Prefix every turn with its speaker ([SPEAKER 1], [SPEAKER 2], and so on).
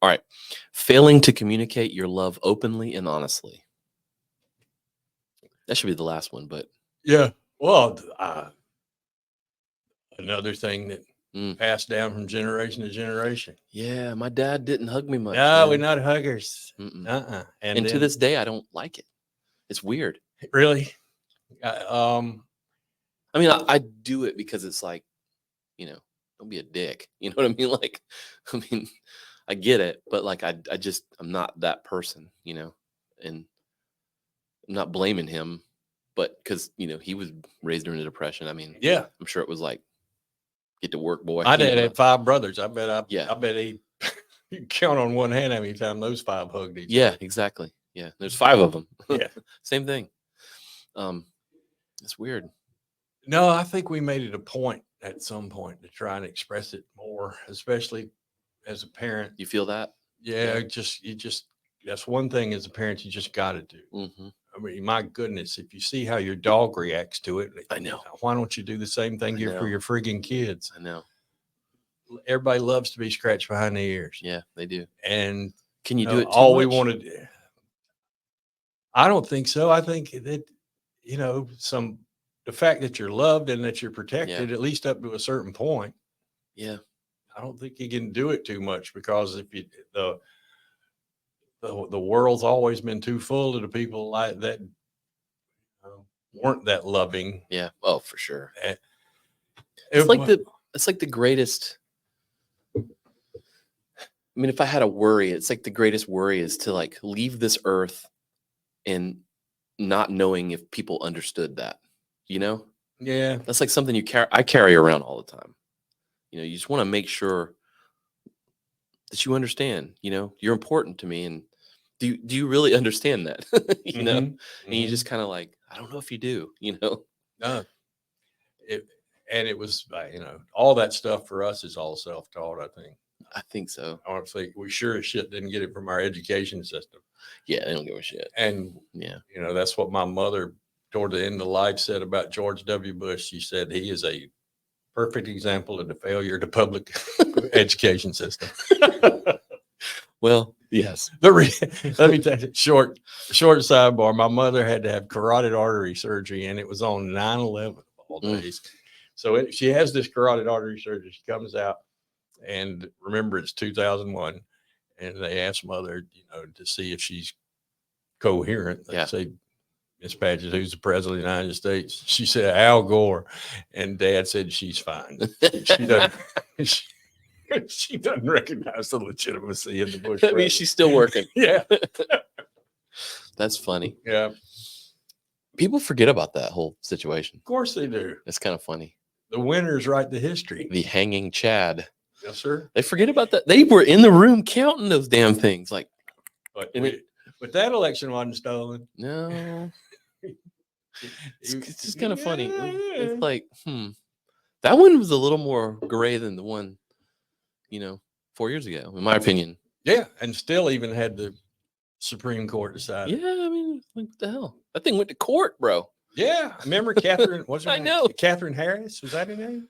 [SPEAKER 1] All right. Failing to communicate your love openly and honestly. That should be the last one, but
[SPEAKER 2] Yeah. Well, another thing that
[SPEAKER 1] mm,
[SPEAKER 2] passed down from generation to generation.
[SPEAKER 1] yeah, my dad didn't hug me much.
[SPEAKER 2] No, we're
[SPEAKER 1] man.
[SPEAKER 2] not huggers.
[SPEAKER 1] Mm-mm.
[SPEAKER 2] And
[SPEAKER 1] And to
[SPEAKER 2] then,
[SPEAKER 1] this day, I don't like it. It's weird.
[SPEAKER 2] really,
[SPEAKER 1] I mean, I do it because it's like, don't be a dick. You know what I mean? Like, I mean, I get it, but like, I'm not that person, and I'm not blaming him, but because, he was raised during the Depression. I mean,
[SPEAKER 2] yeah,
[SPEAKER 1] I'm sure it was like, get to work, boy.
[SPEAKER 2] my
[SPEAKER 1] you
[SPEAKER 2] dad
[SPEAKER 1] know?
[SPEAKER 2] had 5 brothers. I bet
[SPEAKER 1] Yeah.
[SPEAKER 2] I bet he you can count on one hand how many times those 5 hugged each
[SPEAKER 1] Yeah,
[SPEAKER 2] other.
[SPEAKER 1] exactly. Yeah. There's 5 of them.
[SPEAKER 2] Yeah.
[SPEAKER 1] Same thing. It's weird.
[SPEAKER 2] No, I think we made it a point at some point to try and express it more, especially as a parent.
[SPEAKER 1] You feel that?
[SPEAKER 2] Yeah, that's one thing as a parent you just got to do.
[SPEAKER 1] Mm-hmm.
[SPEAKER 2] I mean, my goodness, if you see how your dog reacts to it,
[SPEAKER 1] I know.
[SPEAKER 2] Why don't you do the same thing
[SPEAKER 1] I
[SPEAKER 2] for
[SPEAKER 1] know.
[SPEAKER 2] your freaking kids?
[SPEAKER 1] I know.
[SPEAKER 2] Everybody loves to be scratched behind the ears.
[SPEAKER 1] Yeah, they do.
[SPEAKER 2] And
[SPEAKER 1] Can you do it too
[SPEAKER 2] all we
[SPEAKER 1] much?
[SPEAKER 2] wanted, I don't think so. I think that, the fact that you're loved and that you're protected, at least up to a certain point.
[SPEAKER 1] Yeah.
[SPEAKER 2] I don't think you can do it too much, because if the world's always been too full of the people like that weren't that loving.
[SPEAKER 1] Yeah. Oh, for sure.
[SPEAKER 2] It
[SPEAKER 1] It's like
[SPEAKER 2] wa-
[SPEAKER 1] the greatest. I mean, if I had a worry, it's like the greatest worry is to like leave this earth and not knowing if people understood that,
[SPEAKER 2] Yeah.
[SPEAKER 1] That's like something I carry around all the time. You just want to make sure that you understand, you're important to me. And do you really understand that? And you just kind of like, I don't know if you do,
[SPEAKER 2] No. It was, all that stuff for us is all self-taught, I think.
[SPEAKER 1] I think so.
[SPEAKER 2] Honestly, we sure as shit didn't get it from our education system.
[SPEAKER 1] Yeah, they don't give a shit.
[SPEAKER 2] And,
[SPEAKER 1] Yeah.
[SPEAKER 2] That's what my mother, toward the end of life, said about George W. Bush. She said he is a perfect example of the failure of the public education system.
[SPEAKER 1] Well, yes.
[SPEAKER 2] Let me take a short sidebar. My mother had to have carotid artery surgery, and it was on 9/11 of all days. So she has this carotid artery surgery. She comes out, and remember, it's 2001, and they asked mother, to see if she's coherent. They say, Miss Padgett, who's the president of the United States? She said, Al Gore. And Dad said, she's fine. She doesn't. She doesn't recognize the legitimacy of the Bush.
[SPEAKER 1] I mean, she's still working.
[SPEAKER 2] Yeah.
[SPEAKER 1] That's funny.
[SPEAKER 2] Yeah.
[SPEAKER 1] People forget about that whole situation.
[SPEAKER 2] Of course they do.
[SPEAKER 1] It's kind of funny.
[SPEAKER 2] The winners write the history.
[SPEAKER 1] The hanging Chad.
[SPEAKER 2] Yes, sir.
[SPEAKER 1] They forget about that. They were in the room counting those damn things. Like,
[SPEAKER 2] but that election wasn't stolen.
[SPEAKER 1] No. It's just kind of funny. It's like, that one was a little more gray than the one, 4 years ago, in my opinion.
[SPEAKER 2] Yeah, and still even had the Supreme Court decide.
[SPEAKER 1] Yeah, I mean, like, what the hell? That thing went to court, bro.
[SPEAKER 2] Yeah, remember Catherine? What's her name?
[SPEAKER 1] I know.
[SPEAKER 2] Catherine Harris. Was that her name?